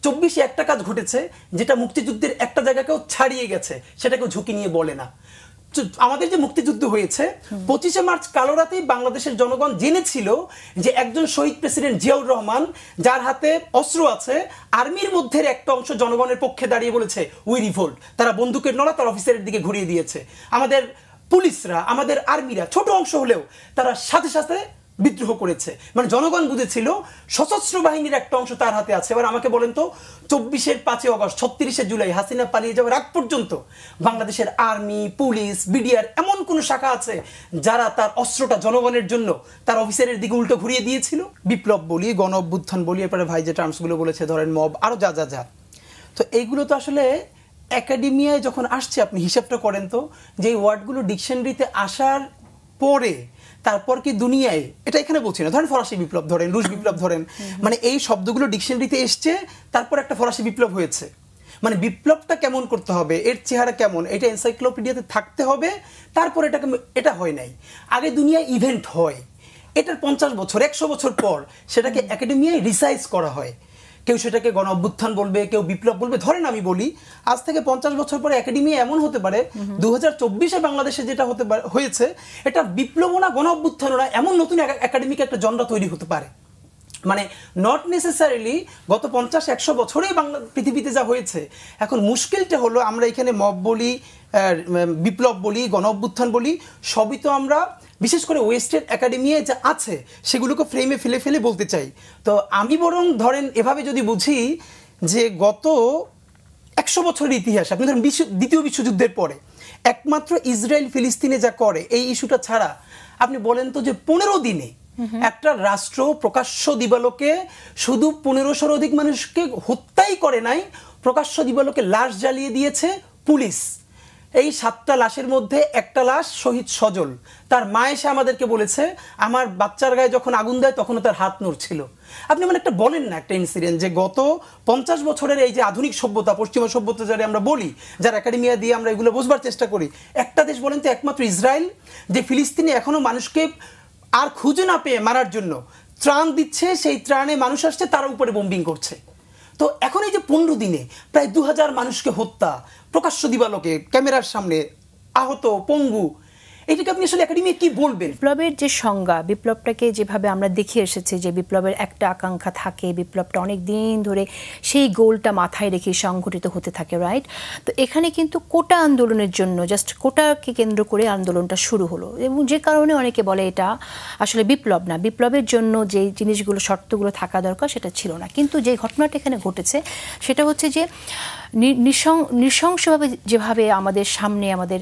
24-এ একটা কাজ ঘটেছে যেটা মুক্তিযুদ্ধের একটা জায়গাকেও ছাড়িয়ে গেছে, সেটাকেও ঝুঁকি নিয়ে বলে না। আমাদের যে মুক্তিযুদ্ধ হয়েছে 25শে মার্চ কালো রাতেই বাংলাদেশের জনগণ জেনেছিল যে একজন শহীদ প্রেসিডেন্ট জিয়াউর রহমান, যার হাতে অস্ত্র আছে, আর্মির মধ্যে একটা অংশ জনগণের পক্ষে দাঁড়িয়ে বলেছে উই রিভোল্ট। তারা বন্দুকের নলা তার অফিসারের দিকে ঘুরিয়ে দিয়েছে। আমাদের পুলিশরা, আমাদের আর্মিরা ছোট অংশ হলেও তারা সাথে সাথে বিদ্রোহ করেছে। মানে জনগণ বুঝেছিল সশস্ত্র বাহিনীর একটা অংশ তার হাতে আছে। এবার আমাকে বলেন তো, 24-এর 5ই অগস্ট, 36শে জুলাই হাসিনা পালিয়ে যাওয়ার আগ পর্যন্ত বাংলাদেশের আর্মি, পুলিশ, বিডিআর এমন কোন শাখা আছে যারা তার অস্ত্রটা জনগণের জন্য তার অফিসারের দিকে উল্টো ঘুরিয়ে দিয়েছিল? বিপ্লব বলি, গণ অভ্যুত্থান বলি, এরপরে ভাই যে টার্মসগুলো বলেছে ধরেন মব, আরো যা যা যা, তো এইগুলো তো আসলে একাডেমিয়ায় যখন আসছে, আপনি হিসাবটা করেন তো, যে এই ওয়ার্ডগুলো ডিকশনারিতে আসার পরে তারপর কি দুনিয়ায়, এটা এখানে বলছি না, ধরেন ফরাসি বিপ্লব ধরেন, রুশ বিপ্লব ধরেন, মানে এই শব্দগুলো ডিকশনারিতে এসছে, তারপর একটা ফরাসি বিপ্লব হয়েছে। মানে বিপ্লবটা কেমন করতে হবে, এর চেহারা কেমন, এটা এনসাইক্লোপিডিয়াতে থাকতে হবে, তারপর এটা হয় নাই। আগে দুনিয়ায় ইভেন্ট হয়, এটার 50 বছর 100 বছর পর সেটাকে একাডেমিয়ায় রিসাইজ করা হয়। কেউ সেটাকে গণ অভ্যুত্থান বলবে, কেউ বিপ্লব বলবে। ধরেন আমি বলি, আজ থেকে 50 বছর পরে একাডেমি এমন হতে পারে 2024-এ বাংলাদেশে যেটা হয়েছে এটা বিপ্লব না, গণ অভ্যুত্থান না, এমন নতুন একাডেমিক একটা জনরা তৈরি হতে পারে। মানে নট নেসেসারিলি গত 50-100 বছরেই বাংলা পৃথিবীতে যা হয়েছে। এখন মুশকিলটা হলো আমরা এখানে মব বলি, বিপ্লব বলি, গণ অভ্যুত্থান বলি, সবই তো আমরা বিশেষ করে ওয়েস্টের একাডেমিয়ে যা আছে সেগুলোকে ফ্রেমে ফেলে ফেলে বলতে চাই। তো আমি বরং ধরেন এভাবে যদি বুঝি যে গত 100 বছরের ইতিহাস, আপনি ধরেন দ্বিতীয় বিশ্বযুদ্ধের পরে একমাত্র ইসরায়েল ফিলিস্তিনে যা করে এই ইস্যুটা ছাড়া, আপনি বলেন তো যে 15 দিনে একটা রাষ্ট্র প্রকাশ্য দিবালোকে শুধু 1500-এর অধিক মানুষকে হত্যাই করে নাই, প্রকাশ্য দিবালোকে লাশ জ্বালিয়ে দিয়েছে পুলিশ। এই 7টা লাশের মধ্যে একটা লাশ শহীদ সজল, তার মা এসে আমাদেরকে বলেছে আমার বাচ্চার গায়ে যখন আগুন দেয় তখনও তার হাত নড়ছিল। আপনি মানে একটা বলেন না, একটা ইনসিডেন্ট যে গত 50 বছরের এই যে আধুনিক সভ্যতা, পশ্চিমা সভ্যতা যারা আমরা বলি, যারা একাডেমিয়া দিয়ে আমরা এগুলো বুঝবার চেষ্টা করি, একটা দেশ বলেন তো একমাত্র ইসরায়েল, যে ফিলিস্তিনে এখনো মানুষকে আর খুঁজে না পেয়ে মারার জন্য ত্রাণ দিচ্ছে, সেই ত্রাণে মানুষ আসছে, তার উপরে বোম্বিং করছে। তো এখন এই যে 15 দিনে প্রায় 2000 মানুষকে হত্যা, প্রকাশ্য দিবালোকে ক্যামেরার সামনে, আহত, পঙ্গু, এটাকে আপনি আসলে একাডেমি কি বলবেন? বিপ্লবের যে সংজ্ঞা, বিপ্লবটাকে যেভাবে আমরা দেখিয়ে এসেছি যে বিপ্লবের একটা আকাঙ্ক্ষা থাকে, বিপ্লবটা অনেক দিন ধরে সেই গোলটা মাথায় রেখে সংগঠিত হতে থাকে, রাইট? তো এখানে কিন্তু কোটা আন্দোলনের জন্য, জাস্ট কোটাকে কেন্দ্র করে আন্দোলনটা শুরু হলো, এবং যে কারণে অনেকে বলে এটা আসলে বিপ্লব না, বিপ্লবের জন্য যে জিনিসগুলো, শর্তগুলো থাকা দরকার সেটা ছিল না। কিন্তু যে ঘটনাটা এখানে ঘটেছে সেটা হচ্ছে যে নৃশংসভাবে যেভাবে আমাদের সামনে আমাদের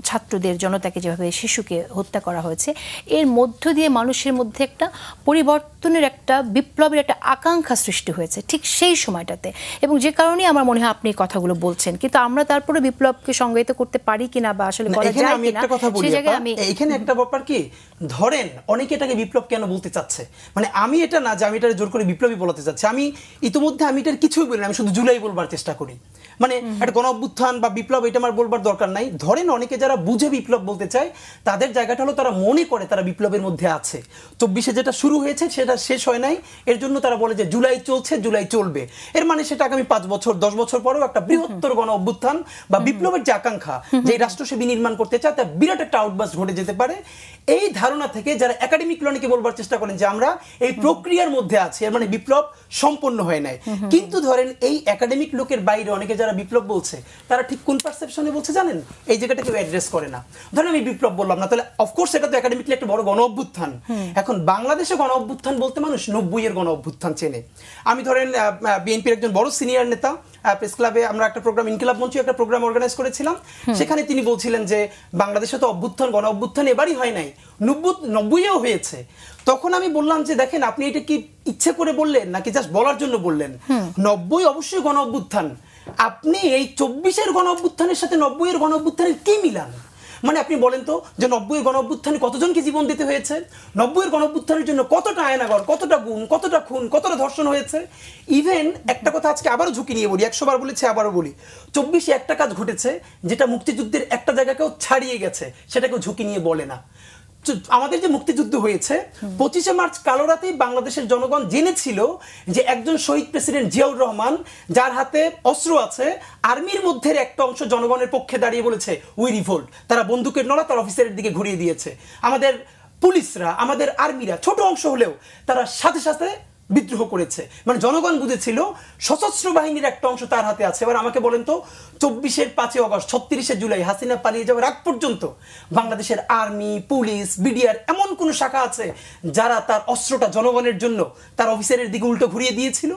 ছাত্রদের, জনতাকে যেভাবে শিশুকে হত্যা করা হয়েছে, এর মধ্য দিয়ে মানুষের মধ্যে একটা পরিবর্তনের, একটা বিপ্লবের একটা আকাঙ্ক্ষা সৃষ্টি হয়েছে ঠিক সেই সময়টাতে, এবং যে কারণে আমার মনে হয় আপনি কথাগুলো বলছেন। কিন্তু আমরা তারপরে বিপ্লবকে সংজ্ঞায়িত করতে পারি কিনা বা আসলে করা যায় কিনা, সেই জায়গায় আমি এখানে একটা ব্যাপার কি, ধরেন অনেকে এটাকে বিপ্লব কেন বলতে চাচ্ছে, মানে আমি এটা না যে আমি এটা জোর করে বিপ্লবী বলতে চাচ্ছি, আমি ইতিমধ্যে আমি এটার কিছুই বলি না, আমি শুধু জুলাই বলবার চেষ্টা করি। মানে একটা গণ অভ্যুত্থান বা বিপ্লব এটা আমার বলবার দরকার নাই। ধরেন অনেকে যারা বুঝে বিপ্লব বলতে চায়, তাদের জায়গাটা হলো তারা মনে করে তারা বিপ্লবের মধ্যে আছে। 24-এ যেটা শুরু হয়েছে সেটা শেষ হয় নাই, এর জন্য তারা বলে যে জুলাই চলছে, জুলাই চলবে। এর মানে সেটা আগামী 5 বছর 10 বছর পরেও একটা বৃহত্তর গণ অভ্যুত্থান বা বিপ্লবের যে আকাঙ্ক্ষা, যে রাষ্ট্র সে বিনির্মাণ করতে চায়, তার বিরাট একটা আউটবাস্ট ঘটে যেতে পারে। এই ধারণা থেকে যারা একাডেমিক অনেকে বলবার চেষ্টা করেন যে আমরা এই প্রক্রিয়ার মধ্যে আছি, এর মানে বিপ্লব সম্পন্ন হয় নাই। কিন্তু ধরেন এই একাডেমিক লোকের বাইরে অনেকে যারা বিপ্লব বলছে, তারা ঠিক কোন পারসেপশনে বলছে জানেন? এই জায়গাটা কেউ অ্যাড্রেস করে না। ধরেন আমি বিপ্লব বললাম না, তাহলে অফকোর্স এটা তো একাডেমিকলি একটা বড় গণ অভ্যুত্থান। এখন বাংলাদেশে গণ অভ্যুত্থান বলতে মানুষ 90-এর গণ অভ্যুত্থান চেনে। আমি ধরেন বিএনপির একজন বড় সিনিয়র নেতা, প্রেস ক্লাবে আমরা একটা প্রোগ্রাম, ইনকিলাব মঞ্চে একটা প্রোগ্রাম অর্গানাইজ করেছিলাম, সেখানে তিনি বলছিলেন যে বাংলাদেশে তো অভ্যুত্থান, গণ অভ্যুত্থান এবারই হয় নাই, 90-এও হয়েছে। তখন আমি বললাম যে দেখেন, আপনি এটা কি ইচ্ছে করে বললেন নাকি জাস্ট বলার জন্য বললেন? 90 অবশ্যই গণ অভ্যুত্থান, আপনি এই 24-এর গণ অভ্যুত্থানের সাথে 90-এর গণ অভ্যুত্থানের কি মিলান? মানে আপনি বলেন তো যে 90-এর গণ অভ্যুত্থানে কতজনকে জীবন দিতে হয়েছে, 90-এর গণ অভ্যুত্থানের জন্য কতটা আয়নাগর, কতটা গুম, কতটা খুন, কতটা ধর্ষণ হয়েছে। ইভেন একটা কথা আজকে আবারও ঝুঁকি নিয়ে বলি, 100 বার বলেছি আবারও বলি, 24-এ একটা কাজ ঘটেছে যেটা মুক্তিযুদ্ধের একটা জায়গাকেও ছাড়িয়ে গেছে, সেটাকেও ঝুঁকি নিয়ে বলে না। আমাদের যে মুক্তিযুদ্ধ হয়েছে 25শে মার্চ কালো রাতেই বাংলাদেশের জনগণ জেনেছিল যে একজন শহীদ প্রেসিডেন্ট জিয়াউর রহমান, যার হাতে অস্ত্র আছে, আর্মির মধ্যে একটা অংশ জনগণের পক্ষে দাঁড়িয়ে বলেছে উই রিভোল্ট। তারা বন্দুকের নড়া তার অফিসারের দিকে ঘুরিয়ে দিয়েছে। আমাদের পুলিশরা, আমাদের আর্মিরা ছোট অংশ হলেও তারা সাথে সাথে বিদ্রোহ করেছে। মানে জনগণ বুঝেছিল সশস্ত্র বাহিনীর একটা অংশ তার হাতে আছে। এবার আমাকে বলেন তো, 24-এর 5ই অগস্ট, 36-এ জুলাই হাসিনা পালিয়ে যাওয়ার আগ পর্যন্ত বাংলাদেশের আর্মি, পুলিশ, বিডিআর এমন কোন শাখা আছে যারা তার অস্ত্রটা জনগণের জন্য তার অফিসারের দিকে উল্টো ঘুরিয়ে দিয়েছিল?